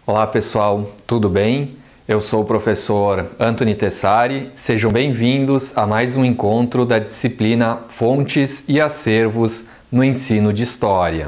Olá pessoal, tudo bem? Eu sou o professor Antony Tessari, sejam bem-vindos a mais um encontro da disciplina Fontes e Acervos no Ensino de História.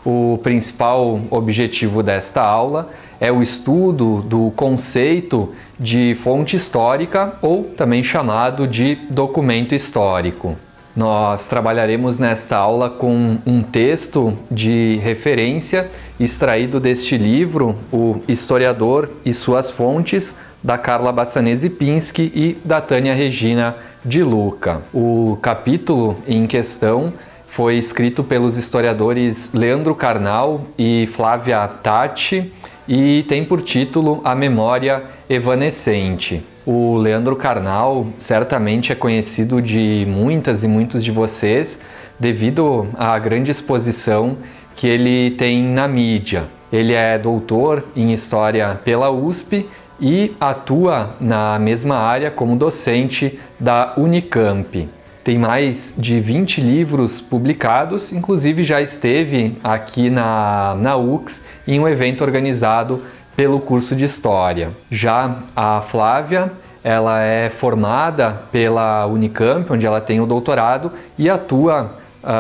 O principal objetivo desta aula é o estudo do conceito de fonte histórica, ou também chamado de documento histórico. Nós trabalharemos nesta aula com um texto de referência extraído deste livro, O Historiador e Suas Fontes, da Carla Bassanese Pinsky e da Tânia Regina de Luca. O capítulo em questão foi escrito pelos historiadores Leandro Carnal e Flávia Tatti e tem por título A Memória Evanescente. O Leandro Carnal certamente é conhecido de muitas e muitos de vocês devido à grande exposição que ele tem na mídia. Ele é doutor em História pela USP e atua na mesma área como docente da Unicamp. Tem mais de 20 livros publicados, inclusive já esteve aqui na UX em um evento organizado pelo curso de História. Já a Flávia, ela é formada pela Unicamp, onde ela tem o doutorado, e atua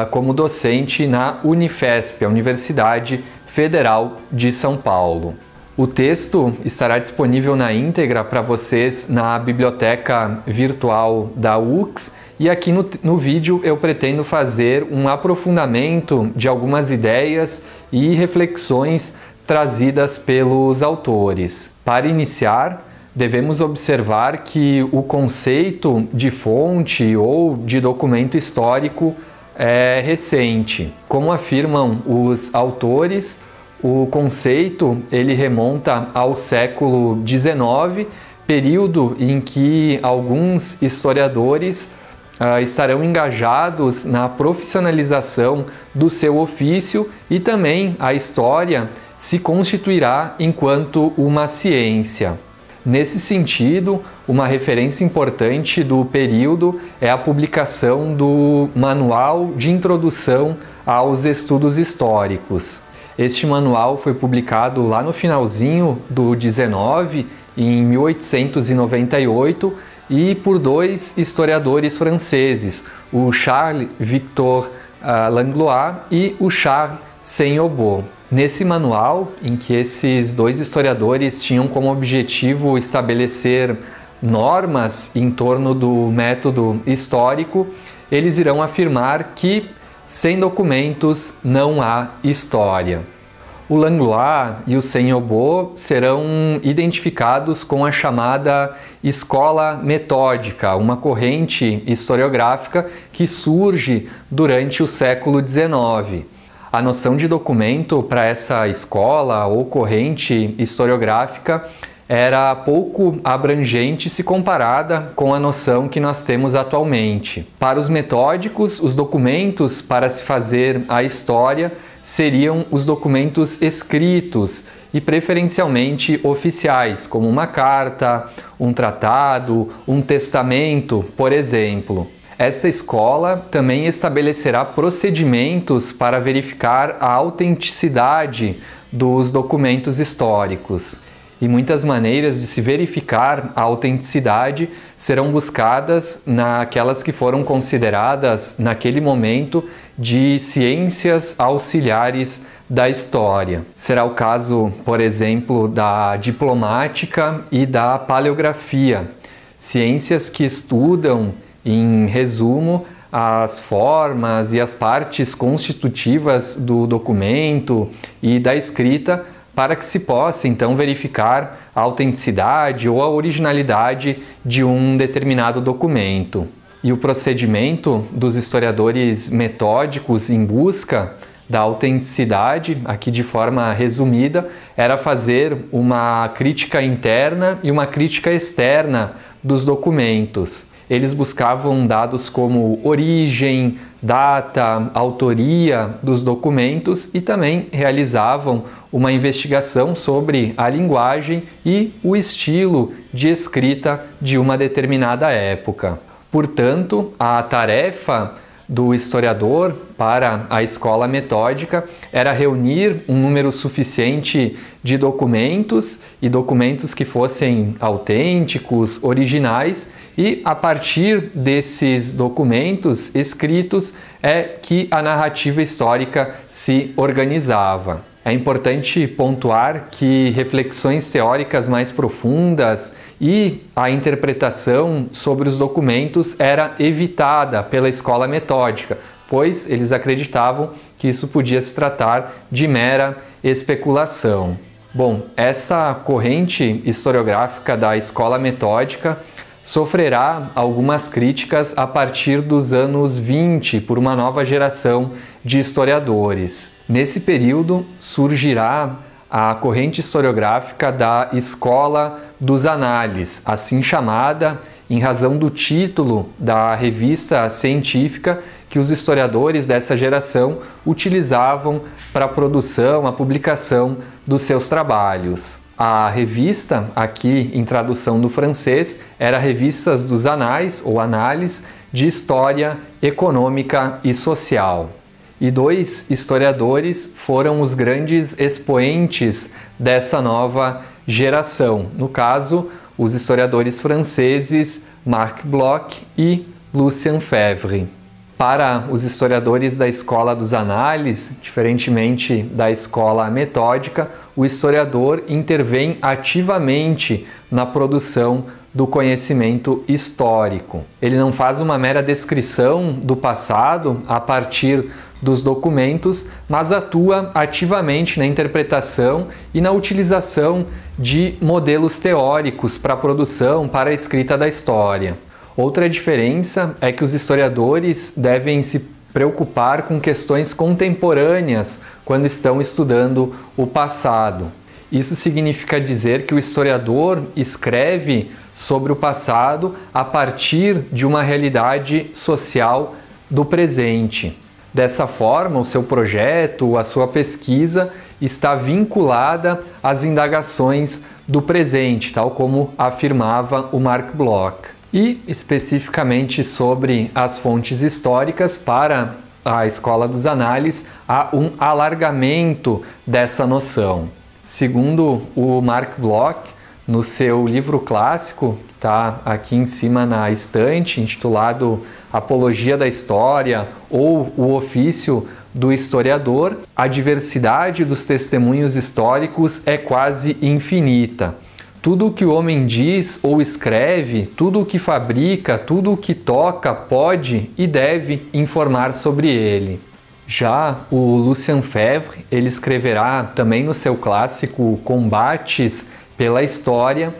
como docente na Unifesp, a Universidade Federal de São Paulo. O texto estará disponível na íntegra para vocês na biblioteca virtual da UX, e aqui no vídeo eu pretendo fazer um aprofundamento de algumas ideias e reflexões trazidas pelos autores. Para iniciar, devemos observar que o conceito de fonte ou de documento histórico é recente. Como afirmam os autores, o conceito ele remonta ao século XIX, período em que alguns historiadores estarão engajados na profissionalização do seu ofício e também a história se constituirá enquanto uma ciência. Nesse sentido, uma referência importante do período é a publicação do Manual de Introdução aos Estudos Históricos. Este manual foi publicado lá no finalzinho do 19, em 1898, e por dois historiadores franceses, o Charles Victor Langlois e o Charles Saint-Aubot. Nesse manual, em que esses dois historiadores tinham como objetivo estabelecer normas em torno do método histórico, eles irão afirmar que sem documentos não há história. O Langlois e o Saint-Aubot serão identificados com a chamada escola metódica, uma corrente historiográfica que surge durante o século XIX. A noção de documento para essa escola ou corrente historiográfica era pouco abrangente se comparada com a noção que nós temos atualmente. Para os metódicos, os documentos para se fazer a história seriam os documentos escritos e preferencialmente oficiais, como uma carta, um tratado, um testamento, por exemplo. Esta escola também estabelecerá procedimentos para verificar a autenticidade dos documentos históricos. E muitas maneiras de se verificar a autenticidade serão buscadas naquelas que foram consideradas, naquele momento, de ciências auxiliares da história. Será o caso, por exemplo, da diplomática e da paleografia, ciências que estudam, em resumo, as formas e as partes constitutivas do documento e da escrita, para que se possa, então, verificar a autenticidade ou a originalidade de um determinado documento. E o procedimento dos historiadores metódicos em busca da autenticidade, aqui de forma resumida, era fazer uma crítica interna e uma crítica externa dos documentos. Eles buscavam dados como origem, data, autoria dos documentos e também realizavam uma investigação sobre a linguagem e o estilo de escrita de uma determinada época. Portanto, a tarefa do historiador para a escola metódica era reunir um número suficiente de documentos e documentos que fossem autênticos, originais, e a partir desses documentos escritos é que a narrativa histórica se organizava. É importante pontuar que reflexões teóricas mais profundas e a interpretação sobre os documentos era evitada pela escola metódica, pois eles acreditavam que isso podia se tratar de mera especulação. Bom, essa corrente historiográfica da escola metódica sofrerá algumas críticas a partir dos anos 20 por uma nova geração de historiadores. Nesse período surgirá a corrente historiográfica da Escola dos Análises, assim chamada em razão do título da revista científica que os historiadores dessa geração utilizavam para a produção, a publicação dos seus trabalhos. A revista, aqui em tradução do francês, era Revistas dos Anais, ou Análises, de História Econômica e Social. E dois historiadores foram os grandes expoentes dessa nova geração. No caso, os historiadores franceses Marc Bloch e Lucien Febvre. Para os historiadores da Escola dos Análises, diferentemente da escola metódica, o historiador intervém ativamente na produção do conhecimento histórico. Ele não faz uma mera descrição do passado a partir dos documentos, mas atua ativamente na interpretação e na utilização de modelos teóricos para a produção, para a escrita da história. Outra diferença é que os historiadores devem se preocupar com questões contemporâneas quando estão estudando o passado. Isso significa dizer que o historiador escreve sobre o passado a partir de uma realidade social do presente. Dessa forma, o seu projeto, a sua pesquisa está vinculada às indagações do presente, tal como afirmava o Marc Bloch. E, especificamente sobre as fontes históricas, para a Escola dos Análises, há um alargamento dessa noção. Segundo o Marc Bloch, no seu livro clássico, que está aqui em cima na estante, intitulado Apologia da História ou O Ofício do Historiador, a diversidade dos testemunhos históricos é quase infinita. Tudo o que o homem diz ou escreve, tudo o que fabrica, tudo o que toca, pode e deve informar sobre ele. Já o Lucien Febvre, ele escreverá também no seu clássico Combates pela História,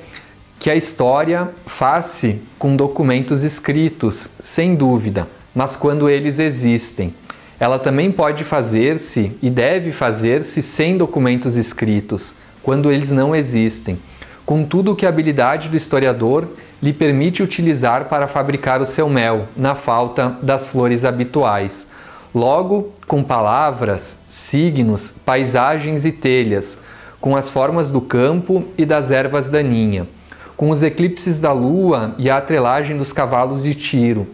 que a história faz-se com documentos escritos, sem dúvida, mas quando eles existem. Ela também pode fazer-se e deve fazer-se sem documentos escritos, quando eles não existem. Com tudo que a habilidade do historiador lhe permite utilizar para fabricar o seu mel, na falta das flores habituais. Logo, com palavras, signos, paisagens e telhas, com as formas do campo e das ervas daninhas, com os eclipses da lua e a atrelagem dos cavalos de tiro,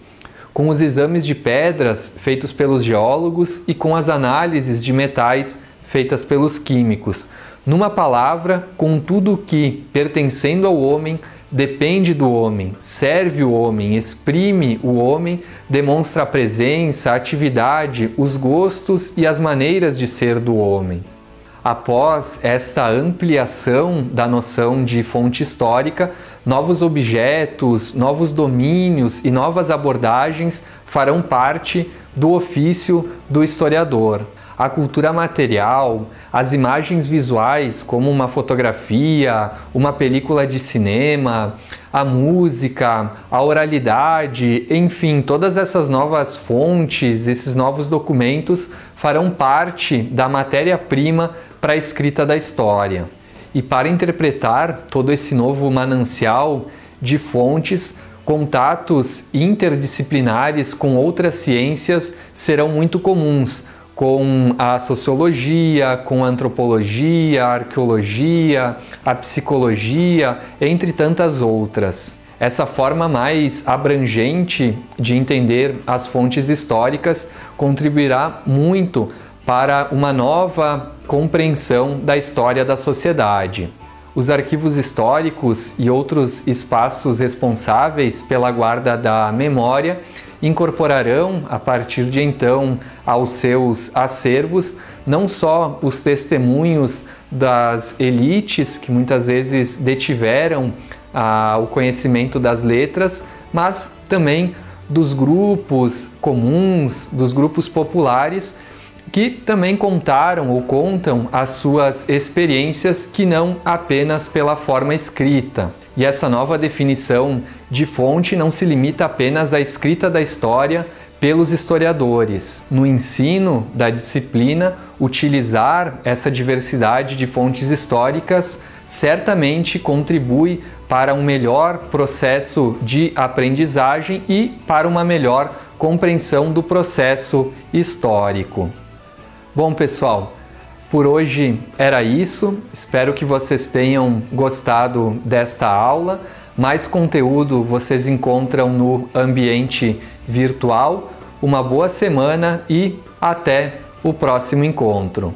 com os exames de pedras feitos pelos geólogos e com as análises de metais feitas pelos químicos. Numa palavra, com tudo que, pertencendo ao homem, depende do homem, serve o homem, exprime o homem, demonstra a presença, a atividade, os gostos e as maneiras de ser do homem. Após esta ampliação da noção de fonte histórica, novos objetos, novos domínios e novas abordagens farão parte do ofício do historiador. A cultura material, as imagens visuais, como uma fotografia, uma película de cinema, a música, a oralidade, enfim, todas essas novas fontes, esses novos documentos farão parte da matéria-prima para a escrita da história. E para interpretar todo esse novo manancial de fontes, contatos interdisciplinares com outras ciências serão muito comuns, com a sociologia, com a antropologia, a arqueologia, a psicologia, entre tantas outras. Essa forma mais abrangente de entender as fontes históricas contribuirá muito para uma nova compreensão da história da sociedade. Os arquivos históricos e outros espaços responsáveis pela guarda da memória incorporarão, a partir de então, aos seus acervos, não só os testemunhos das elites que muitas vezes detiveram o conhecimento das letras, mas também dos grupos comuns, dos grupos populares, que também contaram ou contam as suas experiências, que não apenas pela forma escrita. E essa nova definição de fonte não se limita apenas à escrita da história pelos historiadores. No ensino da disciplina, utilizar essa diversidade de fontes históricas certamente contribui para um melhor processo de aprendizagem e para uma melhor compreensão do processo histórico. Bom, pessoal, por hoje era isso. Espero que vocês tenham gostado desta aula. Mais conteúdo vocês encontram no ambiente virtual. Uma boa semana e até o próximo encontro.